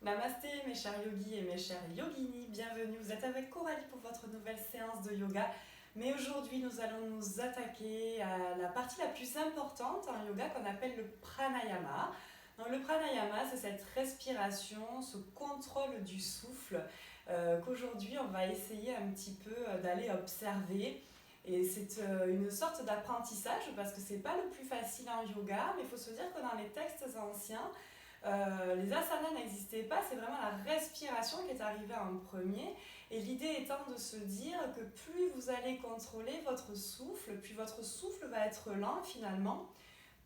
Namasté mes chers yogis et mes chères yoginis, bienvenue, vous êtes avec Coralie pour votre nouvelle séance de yoga. Mais aujourd'hui nous allons nous attaquer à la partie la plus importante en yoga qu'on appelle le pranayama. Donc le pranayama, c'est cette respiration, ce contrôle du souffle qu'aujourd'hui on va essayer un petit peu d'aller observer. Et c'est une sorte d'apprentissage parce que c'est pas le plus facile en yoga, mais il faut se dire que dans les textes anciens, les asanas n'existaient pas, c'est vraiment la respiration qui est arrivée en premier. Et l'idée étant de se dire que plus vous allez contrôler votre souffle, plus votre souffle va être lent finalement,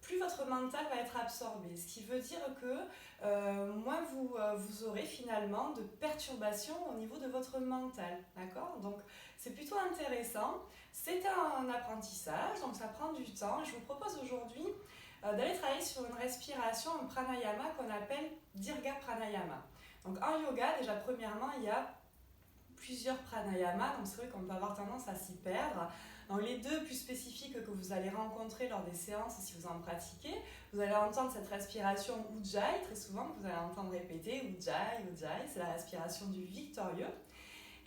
plus votre mental va être absorbé. Ce qui veut dire que moins vous aurez finalement de perturbations au niveau de votre mental. D'accord ? Donc c'est plutôt intéressant. C'est un apprentissage, donc ça prend du temps. Je vous propose aujourd'hui d'aller travailler sur une respiration, un pranayama qu'on appelle Dirga Pranayama. Donc en yoga, déjà premièrement, il y a plusieurs pranayamas, donc c'est vrai qu'on peut avoir tendance à s'y perdre. Donc les deux plus spécifiques que vous allez rencontrer lors des séances, si vous en pratiquez, vous allez entendre cette respiration Ujjayi, très souvent vous allez entendre répéter Ujjayi, Ujjayi, c'est la respiration du victorieux.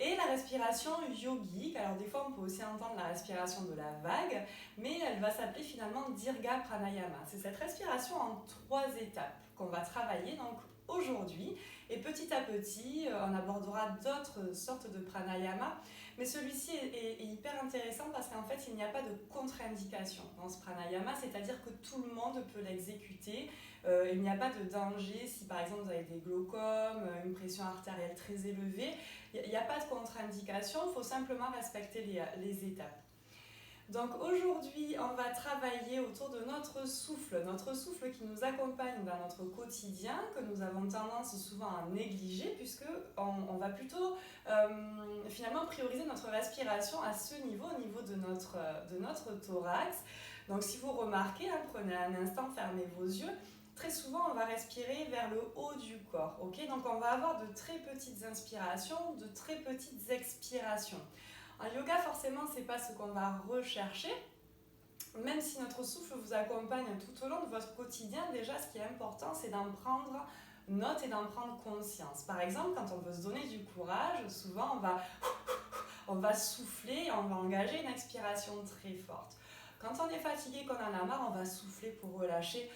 Et la respiration yogique, alors des fois on peut aussi entendre la respiration de la vague, mais elle va s'appeler finalement Dirga Pranayama. C'est cette respiration en 3 étapes qu'on va travailler donc aujourd'hui. Et petit à petit, on abordera d'autres sortes de pranayama, mais celui-ci est hyper intéressant parce qu'en fait, il n'y a pas de contre-indication dans ce pranayama, c'est-à-dire que tout le monde peut l'exécuter. Il n'y a pas de danger si par exemple vous avez des glaucomes, une pression artérielle très élevée. Il n'y a pas de contre-indication, il faut simplement respecter les étapes. Donc aujourd'hui, on va travailler autour de notre souffle qui nous accompagne dans notre quotidien, que nous avons tendance souvent à négliger, puisqu'on va plutôt finalement prioriser notre respiration à ce niveau, au niveau de notre thorax. Donc si vous remarquez, prenez un instant, fermez vos yeux. Très souvent, on va respirer vers le haut du corps. Okay ? Donc on va avoir de très petites inspirations, de très petites expirations. En yoga, forcément, ce n'est pas ce qu'on va rechercher. Même si notre souffle vous accompagne tout au long de votre quotidien, déjà, ce qui est important, c'est d'en prendre note et d'en prendre conscience. Par exemple, quand on veut se donner du courage, souvent, on va souffler, on va engager une expiration très forte. Quand on est fatigué, qu'on en a marre, on va souffler pour relâcher.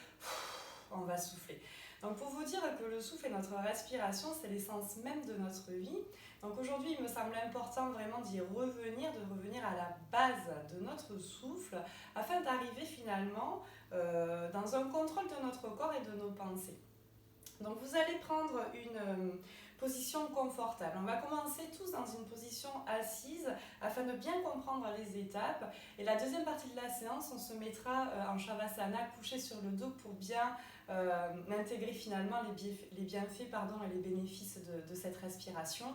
On va souffler. Donc pour vous dire que le souffle et notre respiration, c'est l'essence même de notre vie. Donc aujourd'hui, il me semble important vraiment d'y revenir, de revenir à la base de notre souffle, afin d'arriver finalement dans un contrôle de notre corps et de nos pensées. Donc vous allez prendre une position confortable. On va commencer tous dans une position assise afin de bien comprendre les étapes. Et la deuxième partie de la séance, on se mettra en Shavasana, couché sur le dos pour bien intégrer finalement les bienfaits et les bénéfices de cette respiration.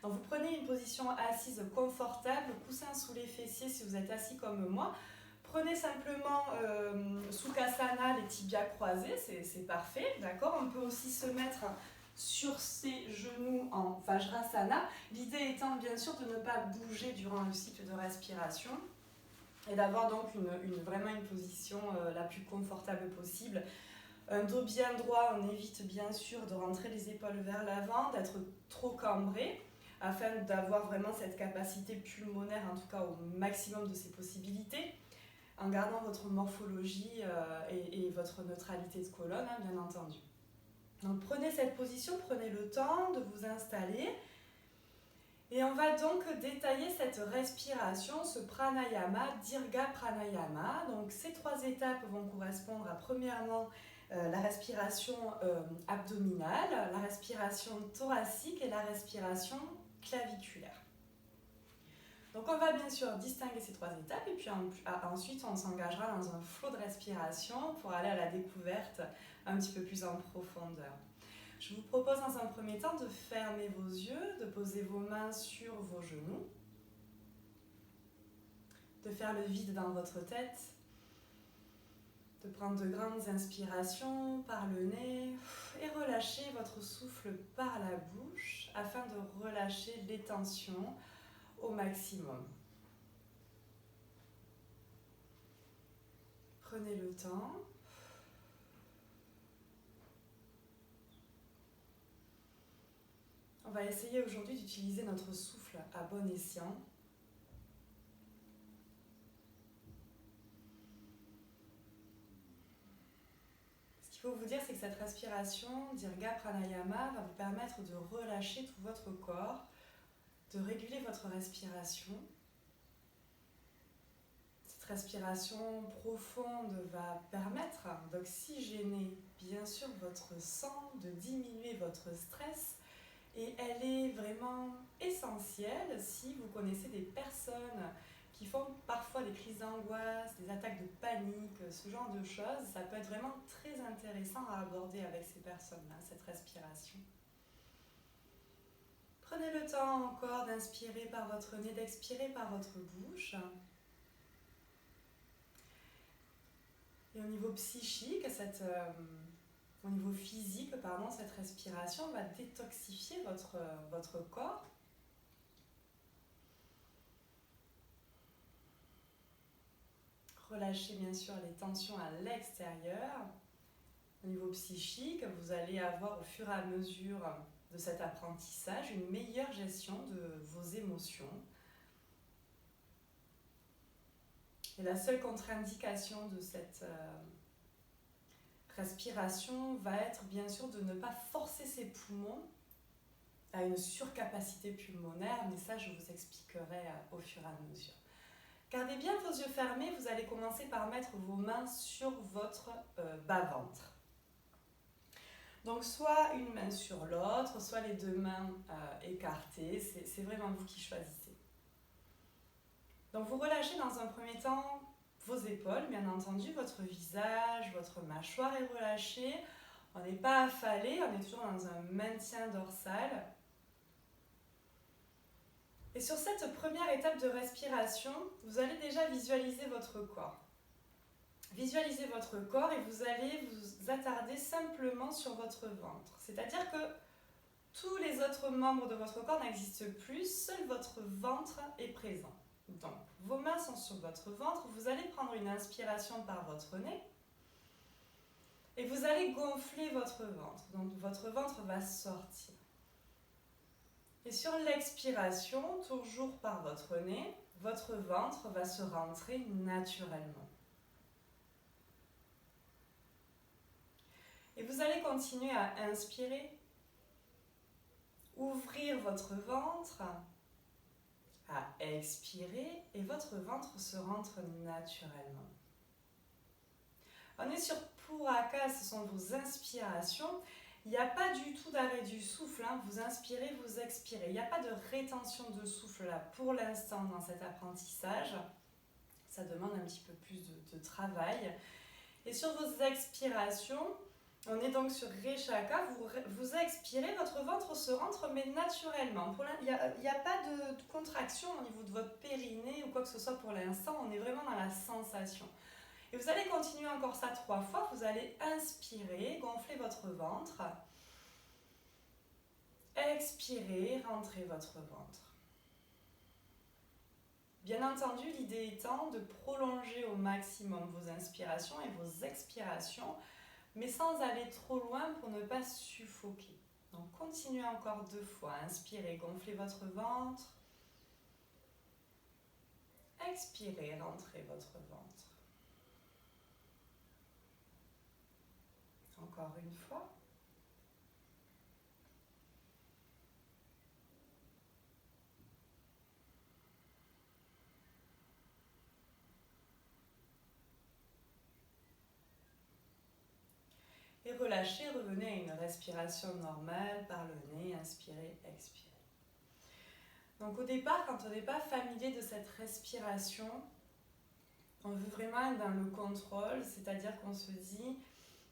Donc vous prenez une position assise confortable, coussin sous les fessiers si vous êtes assis comme moi. Prenez simplement Sukhasana, les tibias croisés, c'est parfait, d'accord ? On peut aussi se mettre sur ses genoux en Vajrasana. L'idée étant bien sûr de ne pas bouger durant le cycle de respiration et d'avoir donc vraiment une position la plus confortable possible. Un dos bien droit, on évite bien sûr de rentrer les épaules vers l'avant, d'être trop cambré, afin d'avoir vraiment cette capacité pulmonaire, en tout cas au maximum de ses possibilités, en gardant votre morphologie et votre neutralité de colonne, bien entendu. Donc prenez cette position, prenez le temps de vous installer. Et on va donc détailler cette respiration, ce pranayama, Dirga Pranayama. Donc ces 3 étapes vont correspondre à premièrement la respiration abdominale, la respiration thoracique et la respiration claviculaire. Donc on va bien sûr distinguer ces 3 étapes et puis ensuite on s'engagera dans un flot de respiration pour aller à la découverte un petit peu plus en profondeur. Je vous propose dans un premier temps de fermer vos yeux, de poser vos mains sur vos genoux, de faire le vide dans votre tête, de prendre de grandes inspirations par le nez et relâcher votre souffle par la bouche afin de relâcher les tensions au maximum. Prenez le temps. va essayer aujourd'hui d'utiliser notre souffle à bon escient. Ce qu'il faut vous dire, c'est que cette respiration, Dirga Pranayama, va vous permettre de relâcher tout votre corps, de réguler votre respiration. Cette respiration profonde va permettre d'oxygéner bien sûr votre sang, de diminuer votre stress, et elle est vraiment essentielle si vous connaissez des personnes qui font parfois des crises d'angoisse, des attaques de panique, ce genre de choses. Ça peut être vraiment très intéressant à aborder avec ces personnes-là, cette respiration. Prenez le temps encore d'inspirer par votre nez, d'expirer par votre bouche. Et au niveau psychique, au niveau physique, cette respiration va détoxifier votre corps. Relâchez bien sûr les tensions à l'extérieur. Au niveau psychique, vous allez avoir au fur et à mesure de cet apprentissage une meilleure gestion de vos émotions. Et la seule contre-indication de cette respiration va être bien sûr de ne pas forcer ses poumons à une surcapacité pulmonaire, mais ça je vous expliquerai au fur et à mesure. Gardez bien vos yeux fermés, vous allez commencer par mettre vos mains sur votre bas-ventre. Donc soit une main sur l'autre, soit les deux mains écartées, c'est vraiment vous qui choisissez. Donc vous relâchez dans un premier temps vos épaules, bien entendu, votre visage, votre mâchoire est relâchée. On n'est pas affalé, on est toujours dans un maintien dorsal. Et sur cette première étape de respiration, vous allez déjà visualiser votre corps. Visualisez votre corps et vous allez vous attarder simplement sur votre ventre. C'est-à-dire que tous les autres membres de votre corps n'existent plus, seul votre ventre est présent. Donc, vos mains sont sur votre ventre, vous allez prendre une inspiration par votre nez et vous allez gonfler votre ventre. Donc, votre ventre va sortir. Et sur l'expiration, toujours par votre nez, votre ventre va se rentrer naturellement. Et vous allez continuer à inspirer, ouvrir votre ventre, à expirer et votre ventre se rentre naturellement. On est sur Puraka, ce sont vos inspirations. Il n'y a pas du tout d'arrêt du souffle, hein. Vous inspirez, vous expirez. Il n'y a pas de rétention de souffle là pour l'instant dans cet apprentissage. Ça demande un petit peu plus de travail. Et sur vos expirations, on est donc sur Reshaka, vous expirez, votre ventre se rentre mais naturellement. Il n'y a pas de contraction au niveau de votre périnée ou quoi que ce soit pour l'instant, on est vraiment dans la sensation. Et vous allez continuer encore ça 3 fois, vous allez inspirer, gonfler votre ventre, expirez, rentrez votre ventre. Bien entendu, l'idée étant de prolonger au maximum vos inspirations et vos expirations, mais sans aller trop loin pour ne pas suffoquer. Donc continuez encore 2 fois. Inspirez, gonflez votre ventre. Expirez, rentrez votre ventre. Encore une fois. Et relâchez, revenez à une respiration normale par le nez, inspirez, expirez. Donc au départ, quand on n'est pas familier de cette respiration, on veut vraiment être dans le contrôle, c'est-à-dire qu'on se dit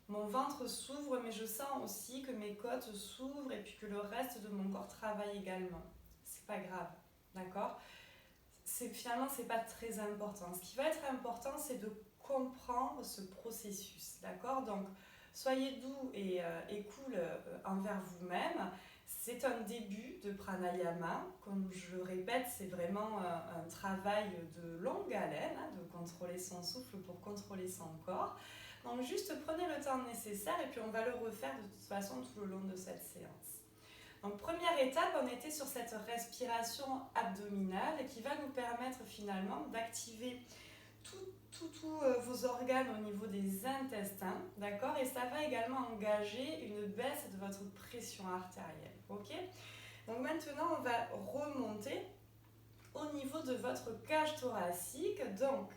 mon ventre s'ouvre, mais je sens aussi que mes côtes s'ouvrent et puis que le reste de mon corps travaille également. C'est pas grave, d'accord ? Finalement, c'est pas très important. Ce qui va être important, c'est de comprendre ce processus, d'accord ? Donc, soyez doux et cool envers vous-même. C'est un début de pranayama. Comme je le répète, c'est vraiment un travail de longue haleine, hein, de contrôler son souffle pour contrôler son corps. Donc juste prenez le temps nécessaire et puis on va le refaire de toute façon tout le long de cette séance. Donc première étape, on était sur cette respiration abdominale qui va nous permettre finalement d'activer tous vos organes au niveau des intestins, d'accord? Et ça va également engager une baisse de votre pression artérielle, ok? Donc maintenant, on va remonter au niveau de votre cage thoracique, donc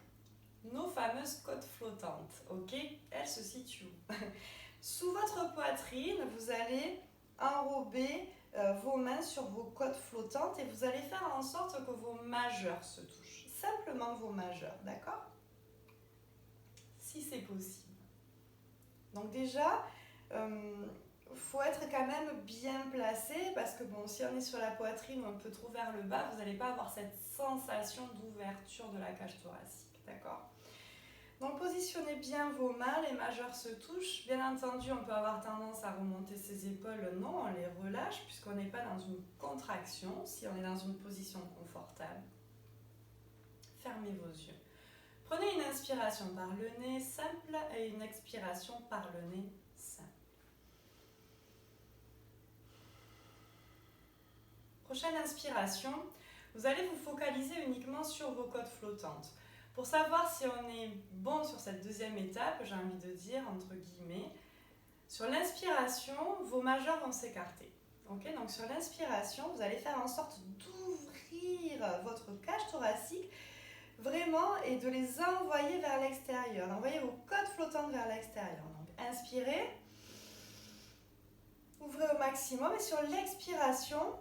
nos fameuses côtes flottantes, ok? Elles se situent où? Sous votre poitrine, vous allez enrober vos mains sur vos côtes flottantes et vous allez faire en sorte que vos majeurs se touchent. Simplement vos majeurs, d'accord? Si c'est possible. Donc déjà, faut être quand même bien placé parce que bon, si on est sur la poitrine ou un peu trop vers le bas, vous n'allez pas avoir cette sensation d'ouverture de la cage thoracique, d'accord? Donc positionnez bien vos mains, les majeurs se touchent. Bien entendu, on peut avoir tendance à remonter ses épaules. Non, on les relâche puisqu'on n'est pas dans une contraction. Si on est dans une position confortable, fermez vos yeux. Prenez une inspiration par le nez simple et une expiration par le nez simple. Prochaine inspiration, vous allez vous focaliser uniquement sur vos côtes flottantes. Pour savoir si on est bon sur cette deuxième étape, j'ai envie de dire, entre guillemets, sur l'inspiration, vos majeurs vont s'écarter. Okay, donc sur l'inspiration, vous allez faire en sorte d'ouvrir votre cage thoracique vraiment et de les envoyer vers l'extérieur. Envoyez vos côtes flottantes vers l'extérieur. Donc inspirez, ouvrez au maximum et sur l'expiration,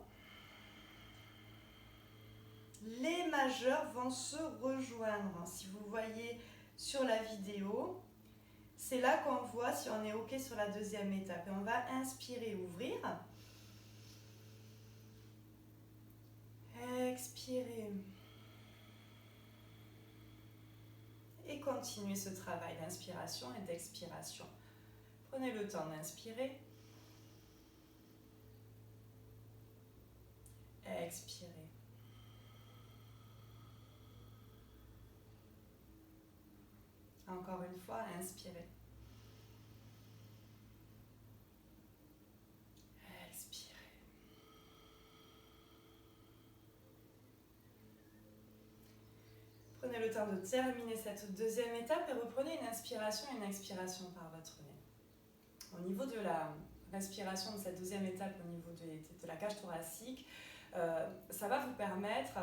les majeurs vont se rejoindre. Si vous voyez sur la vidéo, c'est là qu'on voit si on est OK sur la deuxième étape. Et on va inspirer, ouvrir. Expirer. Et continuez ce travail d'inspiration et d'expiration. Prenez le temps d'inspirer. Expirez. Encore une fois, inspirez. Expirez. Prenez le temps de terminer cette deuxième étape et reprenez une inspiration et une expiration par votre nez. Au niveau de la respiration de cette deuxième étape, au niveau de la cage thoracique, ça va vous permettre,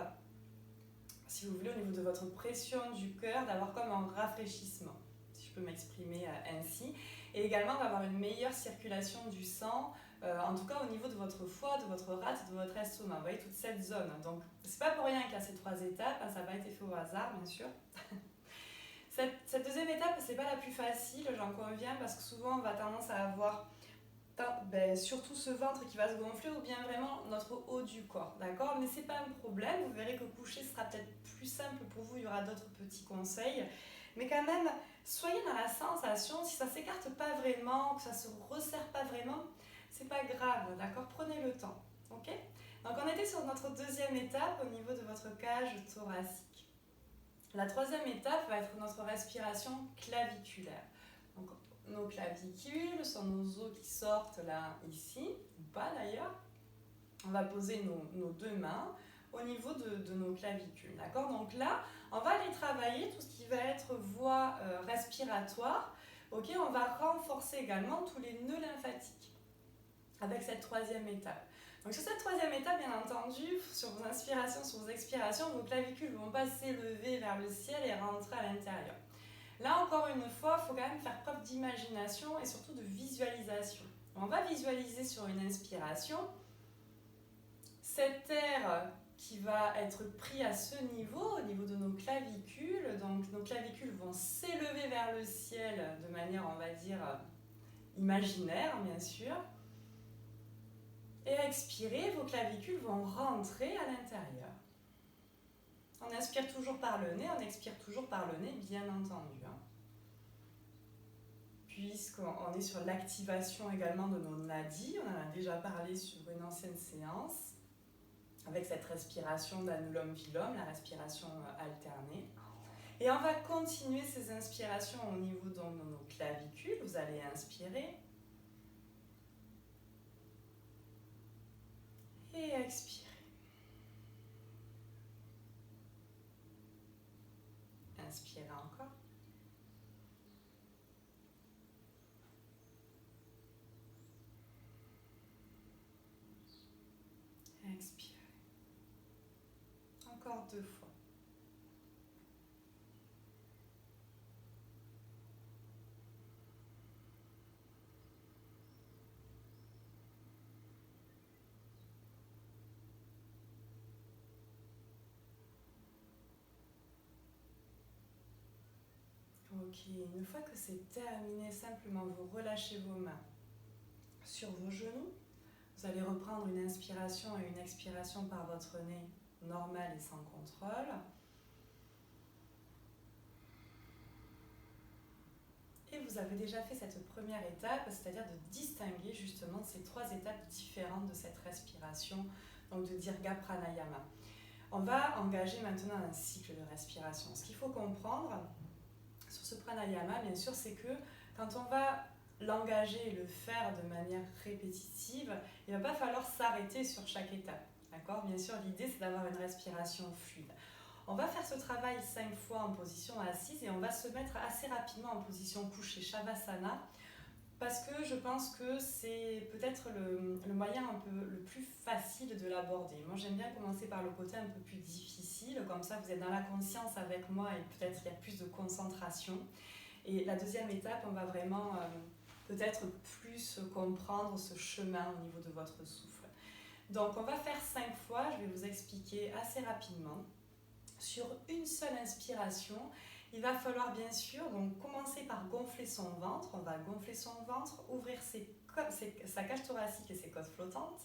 si vous voulez, au niveau de votre pression du cœur, d'avoir comme un rafraîchissement, si je peux m'exprimer ainsi, et également d'avoir une meilleure circulation du sang, en tout cas au niveau de votre foie, de votre rate, de votre estomac. Vous voyez toute cette zone. Donc, c'est pas pour rien qu'il y a ces trois étapes, hein, ça n'a pas été fait au hasard, bien sûr. Cette deuxième étape, c'est pas la plus facile, j'en conviens, parce que souvent on va tendance à avoir surtout ce ventre qui va se gonfler ou bien vraiment notre haut du corps, d'accord? Mais c'est pas un problème, vous verrez que coucher sera peut-être plus simple pour vous, il y aura d'autres petits conseils, mais quand même, soyez dans la sensation, si ça s'écarte pas vraiment, que ça se resserre pas vraiment, c'est pas grave, d'accord? Prenez le temps, ok? Donc on était sur notre deuxième étape au niveau de votre cage thoracique. La troisième étape va être notre respiration claviculaire. Donc, nos clavicules sont nos os qui sortent là, ici, ou pas d'ailleurs. On va poser nos deux mains au niveau de nos clavicules, d'accord? Donc là, on va aller travailler tout ce qui va être voie respiratoire, ok? On va renforcer également tous les nœuds lymphatiques avec cette troisième étape. Donc sur cette troisième étape, bien entendu, sur vos inspirations, sur vos expirations, vos clavicules ne vont pas s'élever vers le ciel et rentrer à l'intérieur. Là, encore une fois, il faut quand même faire preuve d'imagination et surtout de visualisation. On va visualiser sur une inspiration cet air qui va être pris à ce niveau, au niveau de nos clavicules. Donc nos clavicules vont s'élever vers le ciel de manière, on va dire, imaginaire, bien sûr. Et expirez, vos clavicules vont rentrer à l'intérieur. On inspire toujours par le nez, on expire toujours par le nez, bien entendu. Puisqu'on est sur l'activation également de nos nadis, on en a déjà parlé sur une ancienne séance, avec cette respiration d'anulom-vilom, la respiration alternée. Et on va continuer ces inspirations au niveau donc, de nos clavicules. Vous allez inspirer. Inspirez encore. Expirez. Encore 2 fois. Ok, une fois que c'est terminé, simplement vous relâchez vos mains sur vos genoux. Vous allez reprendre une inspiration et une expiration par votre nez, normal et sans contrôle. Et vous avez déjà fait cette première étape, c'est-à-dire de distinguer justement ces 3 étapes différentes de cette respiration, donc de Dirga Pranayama. On va engager maintenant un cycle de respiration. Ce qu'il faut comprendre sur ce pranayama, bien sûr, c'est que quand on va l'engager et le faire de manière répétitive, il ne va pas falloir s'arrêter sur chaque étape. D'accord ? Bien sûr, l'idée, c'est d'avoir une respiration fluide. On va faire ce travail 5 fois en position assise et on va se mettre assez rapidement en position couchée, Shavasana, parce que je pense que c'est peut-être le moyen un peu le plus facile de l'aborder. Moi, j'aime bien commencer par le côté un peu plus difficile, comme ça vous êtes dans la conscience avec moi et peut-être il y a plus de concentration. Et la deuxième étape, on va vraiment peut-être plus comprendre ce chemin au niveau de votre souffle. Donc, on va faire 5 fois, je vais vous expliquer assez rapidement. Sur une seule inspiration, il va falloir bien sûr donc, commencer par gonfler son ventre. On va gonfler son ventre, ouvrir sa cage thoracique et ses côtes flottantes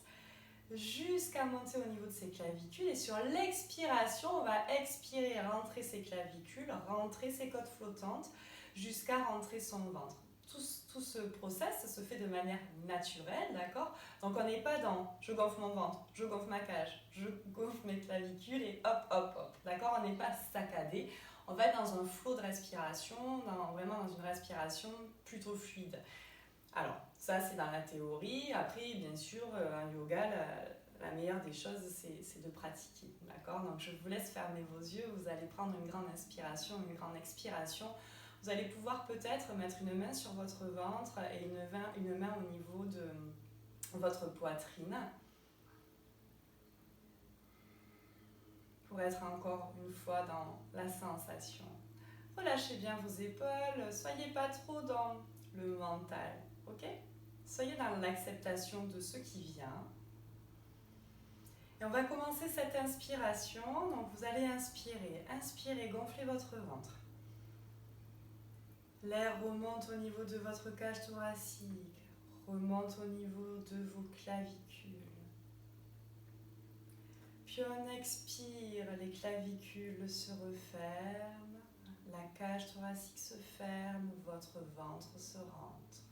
jusqu'à monter au niveau de ses clavicules. Et sur l'expiration, on va expirer, rentrer ses clavicules, rentrer ses côtes flottantes jusqu'à rentrer son ventre. Tout ce process se fait de manière naturelle, d'accord ? Donc on n'est pas dans je gonfle mon ventre, je gonfle ma cage, je gonfle mes clavicules et hop, hop, hop, d'accord ? On n'est pas saccadé. On va être dans un flot de respiration, vraiment dans une respiration plutôt fluide. Alors, ça c'est dans la théorie. Après, bien sûr, en yoga, la meilleure des choses, c'est de pratiquer, d'accord ? Donc je vous laisse fermer vos yeux, vous allez prendre une grande inspiration, une grande expiration. Vous allez pouvoir peut-être mettre une main sur votre ventre et une main au niveau de votre poitrine pour être encore une fois dans la sensation. Relâchez bien vos épaules, soyez pas trop dans le mental, ok ? Soyez dans l'acceptation de ce qui vient. Et on va commencer cette inspiration, donc vous allez inspirez, gonflez votre ventre. L'air remonte au niveau de votre cage thoracique, remonte au niveau de vos clavicules. Puis on expire, les clavicules se referment, la cage thoracique se ferme, votre ventre se rentre.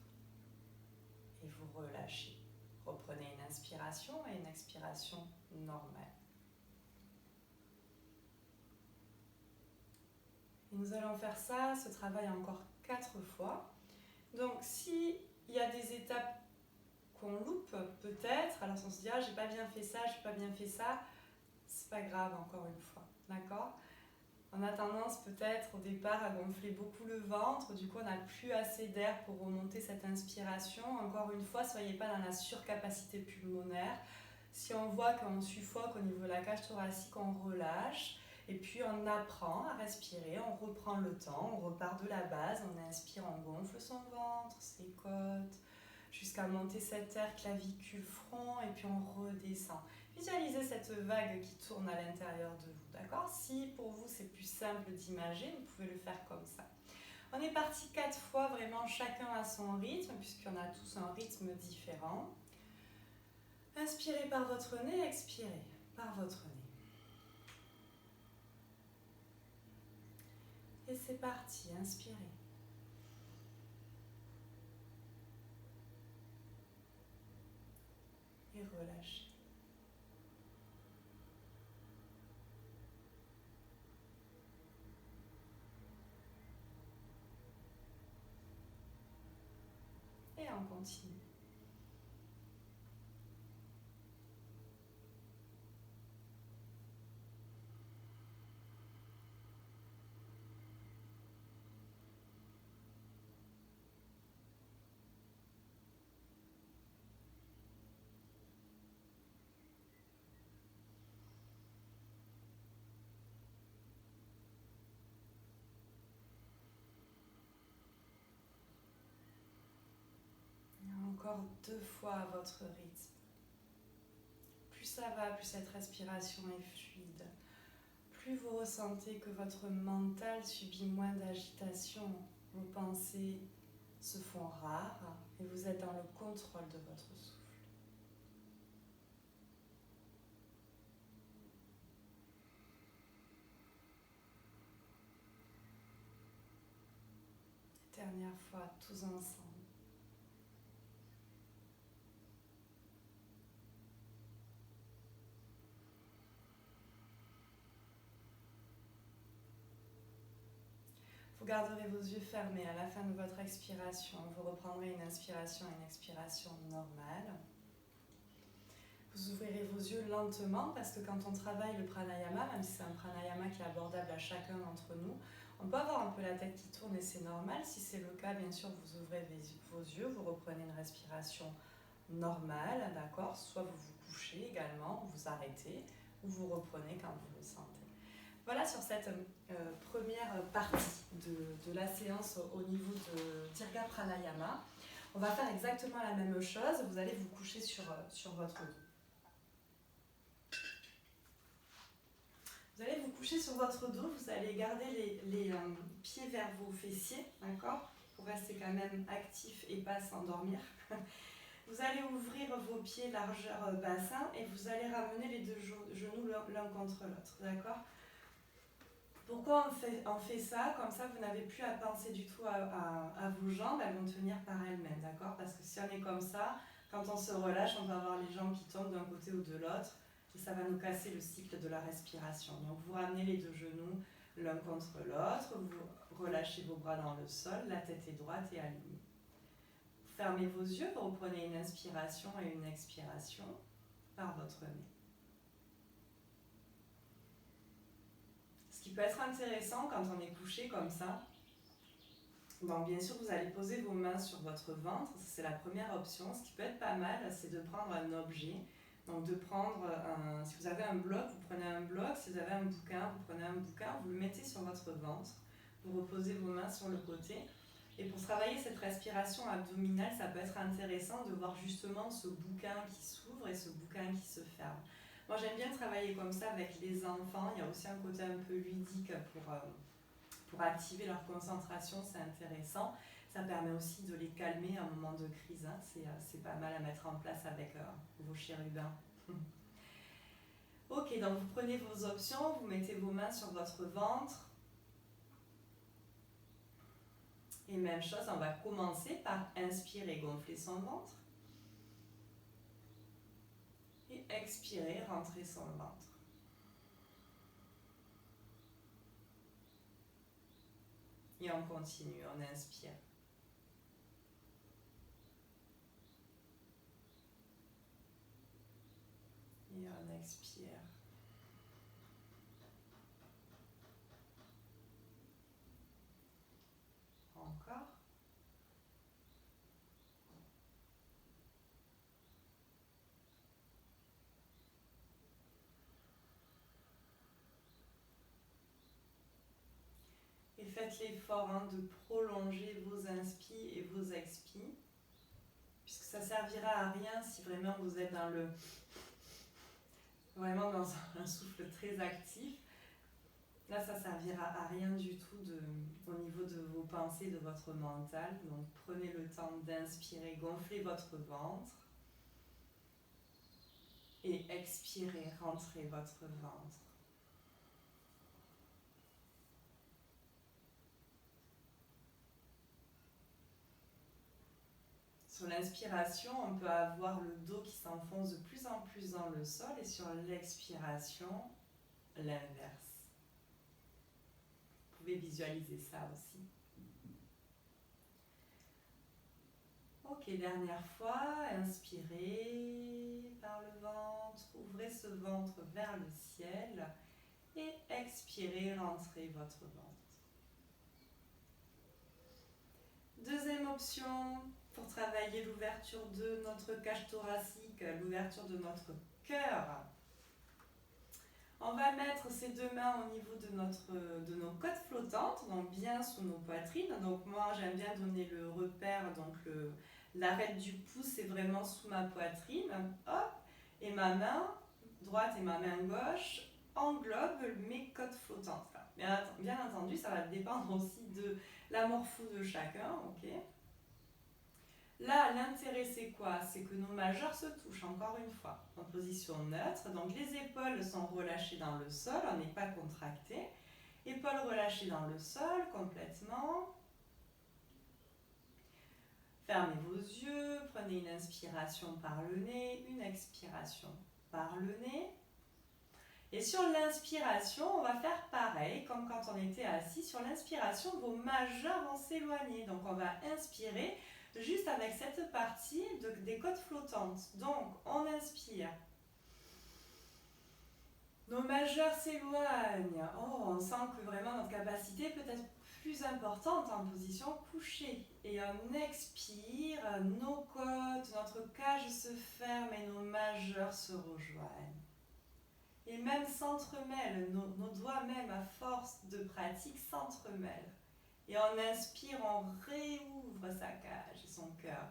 Et vous relâchez. Reprenez une inspiration et une expiration normale. Et nous allons faire ça, ce travail encore 4 fois. Donc, s'il y a des étapes qu'on loupe, peut-être, alors on se dit, ah, j'ai pas bien fait ça, c'est pas grave encore une fois, d'accord ? On a tendance peut-être au départ à gonfler beaucoup le ventre, du coup on n'a plus assez d'air pour remonter cette inspiration. Encore une fois, soyez pas dans la surcapacité pulmonaire. Si on voit qu'on suffoque au niveau de la cage thoracique, on relâche. Et puis on apprend à respirer, on reprend le temps, on repart de la base, on inspire, on gonfle son ventre, ses côtes, jusqu'à monter cette air clavicule, front, et puis on redescend. Visualisez cette vague qui tourne à l'intérieur de vous, d'accord ? Si pour vous c'est plus simple d'imager, vous pouvez le faire comme ça. On est parti 4 fois, vraiment chacun à son rythme, puisqu'on a tous un rythme différent. Inspirez par votre nez, expirez par votre nez. Et c'est parti, inspirez. Et relâchez. Et on continue. encore 2 fois à votre rythme. Plus ça va, plus cette respiration est fluide. Plus vous ressentez que votre mental subit moins d'agitation, vos pensées se font rares et vous êtes dans le contrôle de votre souffle. Dernière fois, tous ensemble. Vous garderez vos yeux fermés à la fin de votre expiration. Vous reprendrez une inspiration et une expiration normale. Vous ouvrirez vos yeux lentement parce que quand on travaille le pranayama, même si c'est un pranayama qui est abordable à chacun d'entre nous, on peut avoir un peu la tête qui tourne et c'est normal. Si c'est le cas, bien sûr, vous ouvrez vos yeux, vous reprenez une respiration normale, d'accord ? Soit vous vous couchez également, vous arrêtez, ou vous reprenez quand vous le sentez. Voilà sur cette première partie de la séance au niveau de Dirga Pranayama. On va faire exactement la même chose. Vous allez vous coucher sur votre dos. Vous allez vous coucher sur votre dos, vous allez garder les pieds vers vos fessiers, d'accord ? Pour rester quand même actif et pas s'endormir. Vous allez ouvrir vos pieds largeur bassin et vous allez ramener les deux genoux l'un contre l'autre, d'accord ? Pourquoi on fait ça ? Comme ça, vous n'avez plus à penser du tout à vos jambes, elles vont tenir par elles-mêmes, d'accord ? Parce que si on est comme ça, quand on se relâche, on va avoir les jambes qui tombent d'un côté ou de l'autre. Et ça va nous casser le cycle de la respiration. Donc vous ramenez les deux genoux l'un contre l'autre, vous relâchez vos bras dans le sol, la tête est droite et alignée. Vous fermez vos yeux, vous reprenez une inspiration et une expiration par votre nez. Ce qui peut être intéressant quand on est couché comme ça, bon, bien sûr vous allez poser vos mains sur votre ventre, c'est la première option. Ce qui peut être pas mal, c'est de prendre un objet. Donc de prendre, si vous avez un bloc, vous prenez un bloc, si vous avez un bouquin, vous prenez un bouquin, vous le mettez sur votre ventre, vous reposez vos mains sur le côté. Et pour travailler cette respiration abdominale, ça peut être intéressant de voir justement ce bouquin qui s'ouvre et ce bouquin qui se ferme. Moi j'aime bien travailler comme ça avec les enfants, il y a aussi un côté un peu ludique pour activer leur concentration, c'est intéressant. Ça permet aussi de les calmer à un moment de crise, hein. C'est pas mal à mettre en place avec vos chérubins. Ok, donc vous prenez vos options, vous mettez vos mains sur votre ventre. Et même chose, on va commencer par inspirer, gonfler son ventre. Et expirer, rentrer son ventre. Et on continue, on inspire. Et on expire. Encore. Et faites l'effort de prolonger vos inspires et vos expires, puisque ça ne servira à rien si vraiment vous êtes vraiment dans un souffle très actif. Là, ça ne servira à rien du tout au niveau de vos pensées, de votre mental. Donc, prenez le temps d'inspirer, gonflez votre ventre. Et expirez, rentrez votre ventre. Sur l'inspiration, on peut avoir le dos qui s'enfonce de plus en plus dans le sol et sur l'expiration, l'inverse. Vous pouvez visualiser ça aussi. Ok, dernière fois, inspirez par le ventre, ouvrez ce ventre vers le ciel et expirez, rentrez votre ventre. Deuxième option, pour travailler l'ouverture de notre cage thoracique, l'ouverture de notre cœur. On va mettre ces deux mains au niveau de nos côtes flottantes, donc bien sous nos poitrines. Donc moi j'aime bien donner le repère, donc L'arête du pouce est vraiment sous ma poitrine. Hop. Et ma main droite et ma main gauche englobent mes côtes flottantes. Bien entendu, ça va dépendre aussi de la morpho de chacun. Ok. Là, l'intérêt, c'est quoi? C'est que nos majeurs se touchent, encore une fois, en position neutre. Donc, les épaules sont relâchées dans le sol, on n'est pas contracté. Épaules relâchées dans le sol, complètement. Fermez vos yeux, prenez une inspiration par le nez, une expiration par le nez. Et sur l'inspiration, on va faire pareil, comme quand on était assis. Sur l'inspiration, vos majeurs vont s'éloigner. Donc, on va inspirer juste avec cette partie des côtes flottantes. Donc, on inspire. Nos majeurs s'éloignent. Oh, on sent que vraiment notre capacité peut être plus importante en position couchée. Et on expire, nos côtes, notre cage se ferme et nos majeurs se rejoignent. Et même s'entremêlent, nos doigts même à force de pratique s'entremêlent. Et on inspire, on réouvre sa cage et son cœur.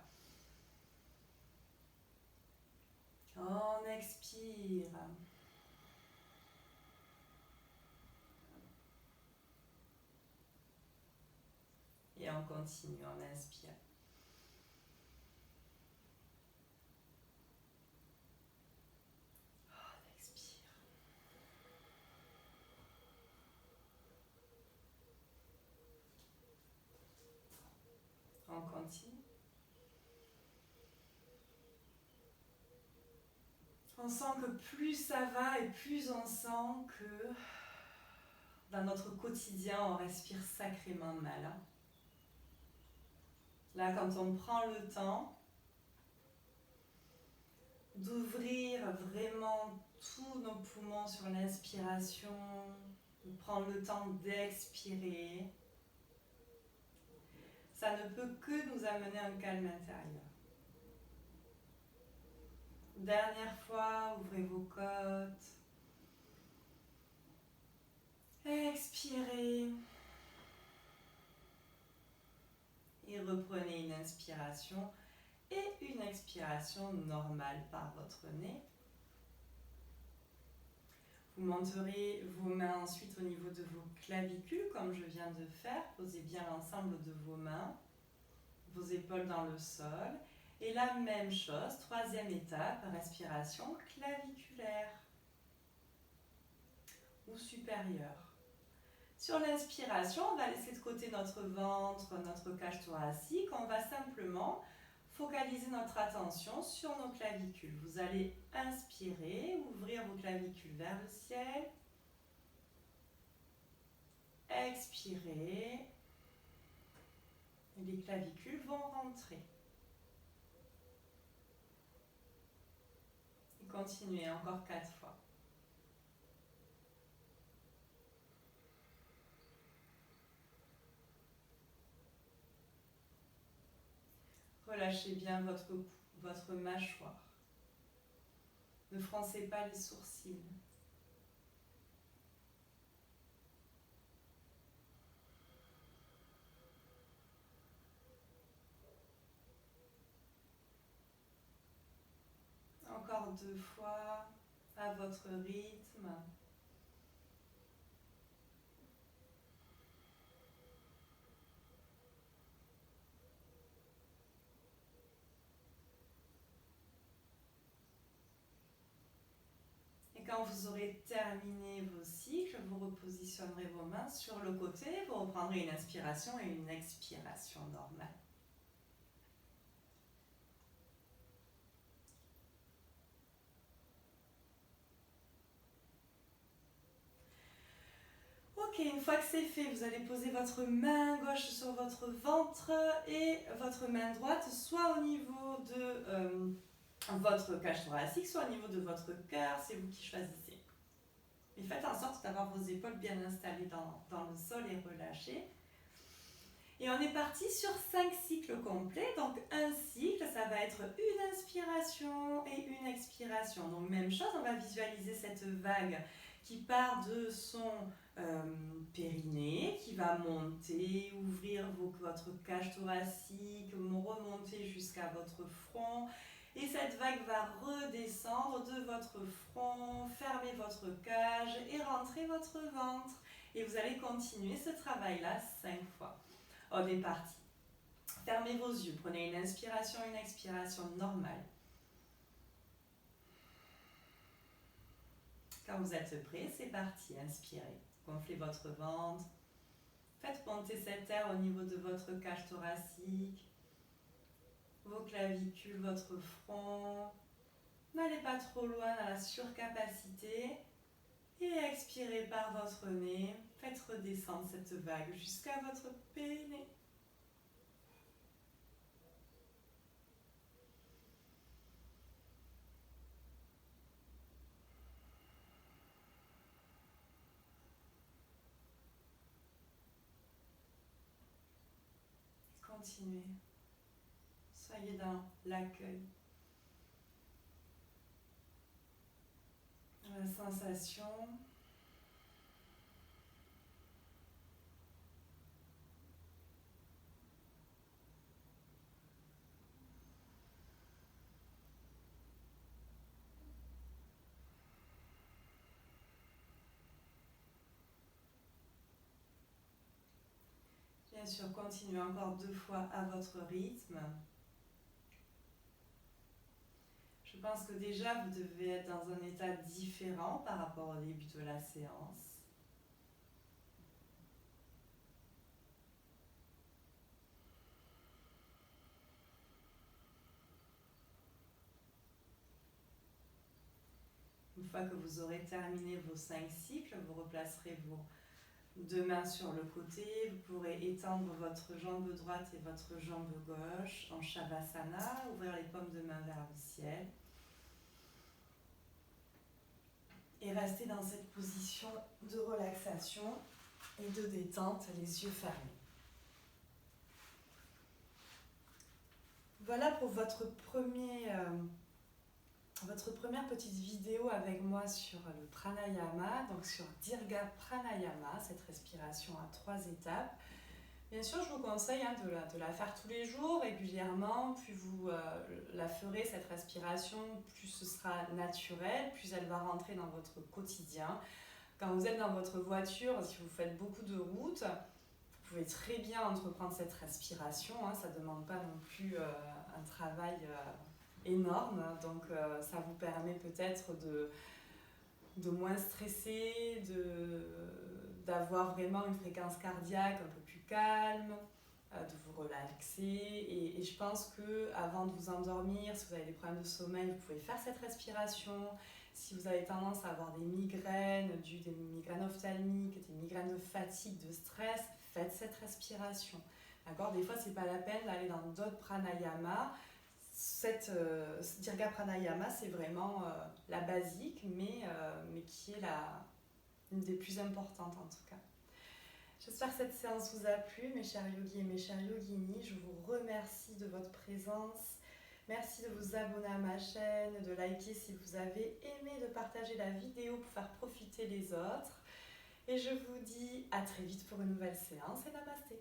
On expire. Et on continue, on inspire. On expire. On continue. On sent que plus ça va et plus on sent que dans notre quotidien, on respire sacrément mal. Hein. Là, quand on prend le temps d'ouvrir vraiment tous nos poumons sur l'inspiration, de prendre le temps d'expirer, ça ne peut que nous amener un calme intérieur. Dernière fois, ouvrez vos côtes. Expirez. Et reprenez une inspiration et une expiration normale par votre nez. Vous monterez vos mains ensuite au niveau de vos clavicules, comme je viens de faire. Posez bien l'ensemble de vos mains, vos épaules dans le sol. Et la même chose, troisième étape, respiration claviculaire ou supérieure. Sur l'inspiration, on va laisser de côté notre ventre, notre cage thoracique. On va simplement focaliser notre attention sur nos clavicules. Vous allez inspirer, ouvrir vos clavicules vers le ciel. Expirez. Les clavicules vont rentrer. Et continuez encore 4 fois. Relâchez bien votre mâchoire. Ne froncez pas les sourcils. Encore 2 fois, à votre rythme. Et quand vous aurez terminé vos cycles, vous repositionnerez vos mains sur le côté, vous reprendrez une inspiration et une expiration normale. Ok, une fois que c'est fait, vous allez poser votre main gauche sur votre ventre et votre main droite soit au niveau de votre cage thoracique, soit au niveau de votre cœur, c'est vous qui choisissez. Et faites en sorte d'avoir vos épaules bien installées dans le sol et relâchées. Et on est parti sur 5 cycles complets. Donc un cycle, ça va être une inspiration et une expiration. Donc même chose, on va visualiser cette vague qui part de son périnée qui va monter, ouvrir votre cage thoracique, remonter jusqu'à votre front. Et cette vague va redescendre de votre front, fermer votre cage et rentrer votre ventre. Et vous allez continuer ce travail-là 5 fois. On est parti. Fermez vos yeux, prenez une inspiration, une expiration normale. Quand vous êtes prêt, c'est parti. Inspirez. Gonflez votre ventre. Faites monter cet air au niveau de votre cage thoracique, vos clavicules, votre front. N'allez pas trop loin dans la surcapacité. Et expirez par votre nez. Faites redescendre cette vague jusqu'à votre périnée. Continuez. Soyez dans l'accueil, dans la sensation. Bien sûr, continuez encore 2 fois à votre rythme. Je pense que déjà vous devez être dans un état différent par rapport au début de la séance. Une fois que vous aurez terminé vos 5 cycles, vous replacerez vos 2 mains sur le côté. Vous pourrez étendre votre jambe droite et votre jambe gauche en Shavasana, ouvrir les paumes de main vers le ciel. Et rester dans cette position de relaxation et de détente, les yeux fermés. Voilà pour votre première petite vidéo avec moi sur le pranayama, donc sur Dirga Pranayama, cette respiration à 3 étapes. Bien sûr, je vous conseille de la faire tous les jours, régulièrement. Plus vous la ferez, cette respiration, plus ce sera naturel, plus elle va rentrer dans votre quotidien. Quand vous êtes dans votre voiture, si vous faites beaucoup de route, vous pouvez très bien entreprendre cette respiration. Ça ne demande pas non plus un travail énorme. Donc, ça vous permet peut-être de moins stresser, d'avoir vraiment une fréquence cardiaque un peu plus calme, de vous relaxer. Et je pense qu'avant de vous endormir, si vous avez des problèmes de sommeil, vous pouvez faire cette respiration. Si vous avez tendance à avoir des migraines ophtalmiques, des migraines de fatigue, de stress, faites cette respiration. D'accord ? Des fois, ce n'est pas la peine d'aller dans d'autres pranayamas. Cette Dirga Pranayama, c'est vraiment la basique, mais qui est une des plus importantes en tout cas. J'espère que cette séance vous a plu, mes chers yogis et mes chères yoginis. Je vous remercie de votre présence. Merci de vous abonner à ma chaîne, de liker si vous avez aimé, de partager la vidéo pour faire profiter les autres. Et je vous dis à très vite pour une nouvelle séance et namasté.